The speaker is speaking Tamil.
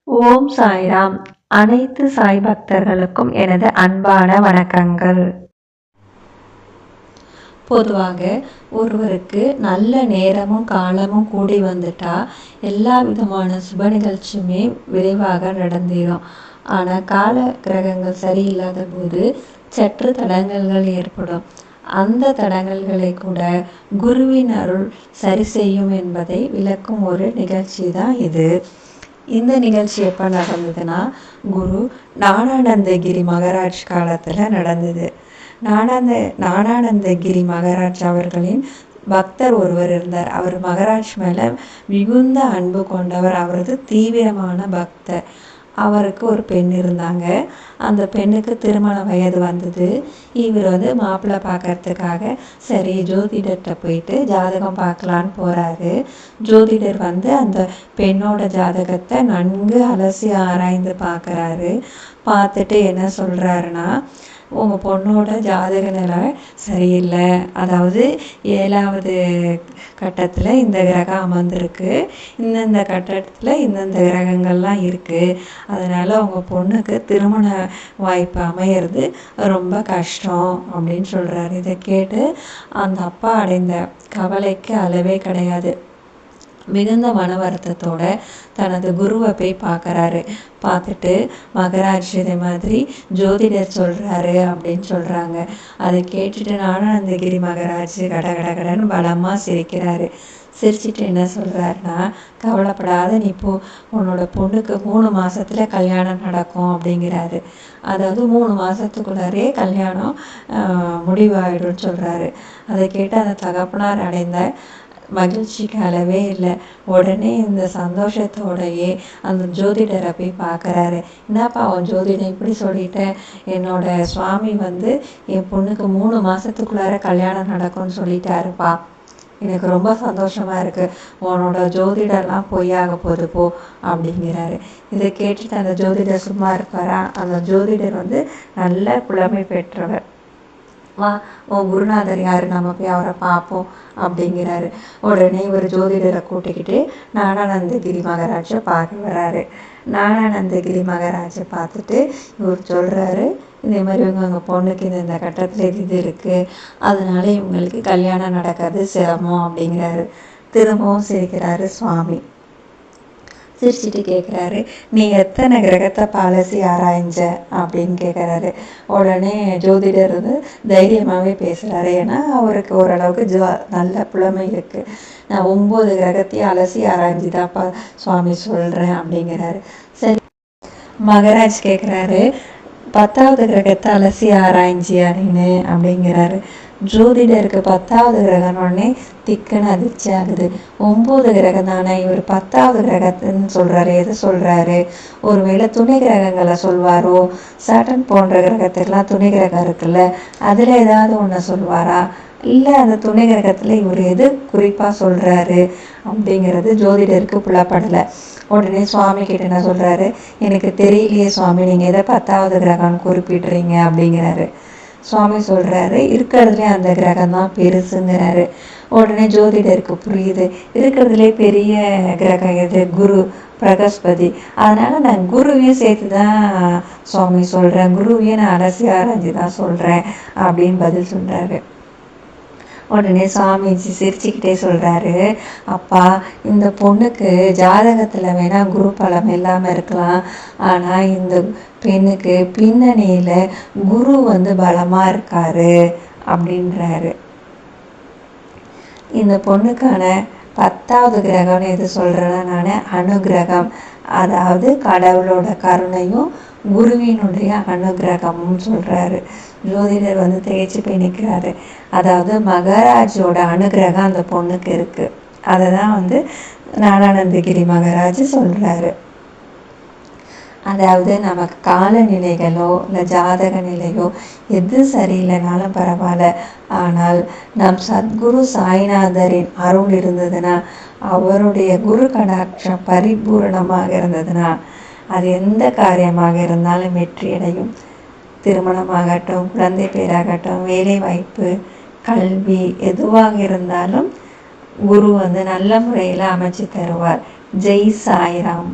ஓம் சாய்ராம். அனைத்து சாய் பக்தர்களுக்கும் எனது அன்பான வணக்கங்கள். பொதுவாக ஒருவருக்கு நல்ல நேரமும் காலமும் கூடி வந்துட்டா எல்லா விதமான சுப நிகழ்ச்சியுமே விரைவாக நடந்திடும். ஆனால் கால கிரகங்கள் சரியில்லாத போது சற்று தடங்கல்கள் ஏற்படும். அந்த தடங்கல்களை கூட குருவின் அருள் சரி செய்யும் என்பதை விளக்கும் ஒரு நிகழ்ச்சி தான் இது. இந்த நிகழ்ச்சி எப்போ நடந்ததுன்னா, குரு ஞானானந்தகிரி மகாராஜ் காலத்தில் நடந்தது. ஞானானந்தகிரி மகாராஜ் அவர்களின் பக்தர் ஒருவர் இருந்தார். அவர் மகாராஜ் மேலே மிகுந்த அன்பு கொண்டவர். அவரது தீவிரமான பக்தர். அவருக்கு ஒரு பெண் இருந்தாங்க. அந்த பெண்ணுக்கு திருமண வயது வந்தது. இவர் மாப்பிள்ளை பார்க்கறதுக்காக சரி ஜோதிடர்கிட்ட போயிட்டு ஜாதகம் பார்க்கலான்னு போகிறாரு. ஜோதிடர் அந்த பெண்ணோட ஜாதகத்தை நன்கு அலசி ஆராய்ந்து பார்க்குறாரு. பார்த்துட்டு என்ன சொல்கிறாருன்னா, உங்கள் பொண்ணோட ஜாதக நிலை சரியில்லை. அதாவது 7வது கட்டத்தில் இந்த கிரகம் அமர்ந்திருக்கு, இந்தந்த கட்டத்தில் இந்தந்த கிரகங்கள்லாம் இருக்குது. அதனால் உங்கள் பொண்ணுக்கு திருமண வாய்ப்பு அமையிறது ரொம்ப கஷ்டம் அப்படின்னு சொல்கிறாரு. இதை கேட்டு அந்த அப்பா அடைந்த கவலைக்கு அளவே கிடையாது. மிகுந்த மன வருத்தத்தோட தனது குருவை போய் பார்க்குறாரு. பார்த்துட்டு மகாராஜ் இதே மாதிரி ஜோதிடர் சொல்கிறாரு அப்படின்னு சொல்கிறாங்க. அதை கேட்டுட்டு ஞானானந்தகிரி மகாராஜ் கடன்னு பலமாக சிரிக்கிறாரு. சிரிச்சிட்டு என்ன சொல்கிறாருன்னா, கவலைப்படாத, நீ உன்னோட பொண்ணுக்கு 3 மாதத்துல கல்யாணம் நடக்கும் அப்படிங்கிறாரு. அதாவது 3 மாதத்துக்குள்ளாரே கல்யாணம் முடிவாயிடும்னு சொல்கிறாரு. அதை கேட்டு அந்த தகப்பனார் அடைந்த மகிழ்ச்சிக்கு அளவே இல்லை. உடனே இந்த சந்தோஷத்தோடையே அந்த ஜோதிடரை போய் பார்க்குறாரு. என்னப்பா அவன் ஜோதிடம் இப்படி சொல்லிட்டேன், என்னோட சுவாமி என் பொண்ணுக்கு 3 மாதத்துக்குள்ளார கல்யாணம் நடக்கும்னு சொல்லிட்டாருப்பா. எனக்கு ரொம்ப சந்தோஷமாக இருக்குது. உன்னோட ஜோதிடர்லாம் பொய்யாக போகுது போ அப்படிங்கிறாரு. இதை கேட்டுட்டு அந்த ஜோதிடர் சும்மா இருப்பாரா? அந்த ஜோதிடர் நல்ல புலமை பெற்றவர். வா, உன் குருநாதர் யார், நம்ம போய் அவரை பார்ப்போம் அப்படிங்கிறாரு. உடனே இவர் ஜோதிடரை கூட்டிக்கிட்டு ஞானானந்தகிரி மகாராஜை பார்க்க வராரு. ஞானானந்தகிரி மகாராஜை பார்த்துட்டு இவர் சொல்கிறாரு, இதே மாதிரி உங்கள் பொண்ணுக்கு இந்த கட்டத்தில் இது இருக்குது, அதனால இவங்களுக்கு கல்யாணம் நடக்கிறது சிரமம் அப்படிங்கிறாரு. திரும்பவும் சிரிக்கிறாரு சுவாமி. சிரிச்சிட்டு கேட்குறாரு, நீ எத்தனை கிரகத்தை பாலசி ஆராய்ஞ்ச அப்படின்னு கேட்குறாரு. உடனே ஜோதிடர் தைரியமாகவே பேசுகிறாரு. ஏன்னா அவருக்கு ஓரளவுக்கு நல்ல புலமை இருக்குது. நான் 9 கிரகத்தையும் அலசி ஆராய்ஞ்சிதான்ப்பா சுவாமி சொல்கிறேன் அப்படிங்கிறாரு. சரி, மகாராஜ் கேட்குறாரு, 10வது கிரகத்தை அலசி ஆராய்ஞ்சியா நீனு அப்படிங்கிறாரு. ஜோதிடருக்கு 10வது கிரகம்னே திக்குன்னு அதிர்ச்சி ஆகுது. 9 கிரகம் தானே, இவர் 10வது கிரகத்துன்னு சொல்கிறாரு. எது சொல்கிறாரு? ஒருவேளை துணை கிரகங்களை சொல்வாரோ? சாட்டன் போன்ற கிரகத்துக்கெல்லாம் துணை கிரகம் இருக்குல்ல, அதில் ஏதாவது ஒன்று சொல்வாரா? இல்லை அந்த துணை கிரகத்தில் இவர் எது குறிப்பாக சொல்கிறாரு அப்படிங்கிறது ஜோதிடருக்கு புலப்படலை. உடனே சுவாமி கிட்ட என்ன சொல்கிறாரு, எனக்கு தெரியலையே சுவாமி, நீங்கள் எதை 10வது கிரகம்னு குறிப்பிடுறீங்க அப்படிங்கிறாரு. சுவாமி சொல்கிறாரு, இருக்கிறதுலே அந்த கிரகம் தான் பெருசுங்கிறாரு. உடனே ஜோதிடருக்கு புரியுது, இருக்கிறதுலே பெரிய கிரகம் எது, குரு பிரகஸ்பதி. அதனால் நான் குருவையும் சேர்த்து தான் சுவாமி சொல்கிறேன், குருவையும் நான் அலசி ஆராய்ச்சி தான் சொல்கிறேன் அப்படின்னு பதில் சொல்கிறாரு. உடனே சுவாமிஜி சிரிச்சுக்கிட்டே சொல்கிறாரு, அப்பா, இந்த பொண்ணுக்கு ஜாதகத்தில் வேணால் குரு பலம் இல்லாமல் இருக்கலாம், ஆனால் இந்த பெண்ணுக்கு பின்னணியில் குரு பலமாக இருக்காரு அப்படின்றாரு. இந்த பொண்ணுக்கான 10வது கிரகம்னு எது சொல்கிறேன்னா நான் அனுகிரகம், அதாவது கடவுளோட கருணையும் குருவினுடைய அனுகிரகமும் சொல்கிறாரு. ஜோதிடர் திகைச்சு போய் நிற்கிறாரு. அதாவது மகாராஜோட அனுகிரகம் அந்த பொண்ணுக்கு இருக்குது. அதை தான் ஞானானந்தகிரி மகாராஜ் சொல்கிறாரு. அதாவது நமக்கு காலநிலைகளோ இல்லை ஜாதக நிலையோ எது சரியில்லைனாலும் பரவாயில்ல, ஆனால் நம் சத்குரு சாய்நாதரின் அருள் இருந்ததுன்னா, அவருடைய குரு கடாட்சம் பரிபூரணமாக இருந்ததுன்னா, அது எந்த காரியமாக இருந்தாலும் வெற்றியடையும். திருமணமாகட்டும், குழந்தை பேராகட்டும், வேலை வாய்ப்பு, கல்வி, எதுவாக இருந்தாலும் குரு நல்ல முறையில் அமைச்சு தருவார். ஜெய் சாய்ராம்.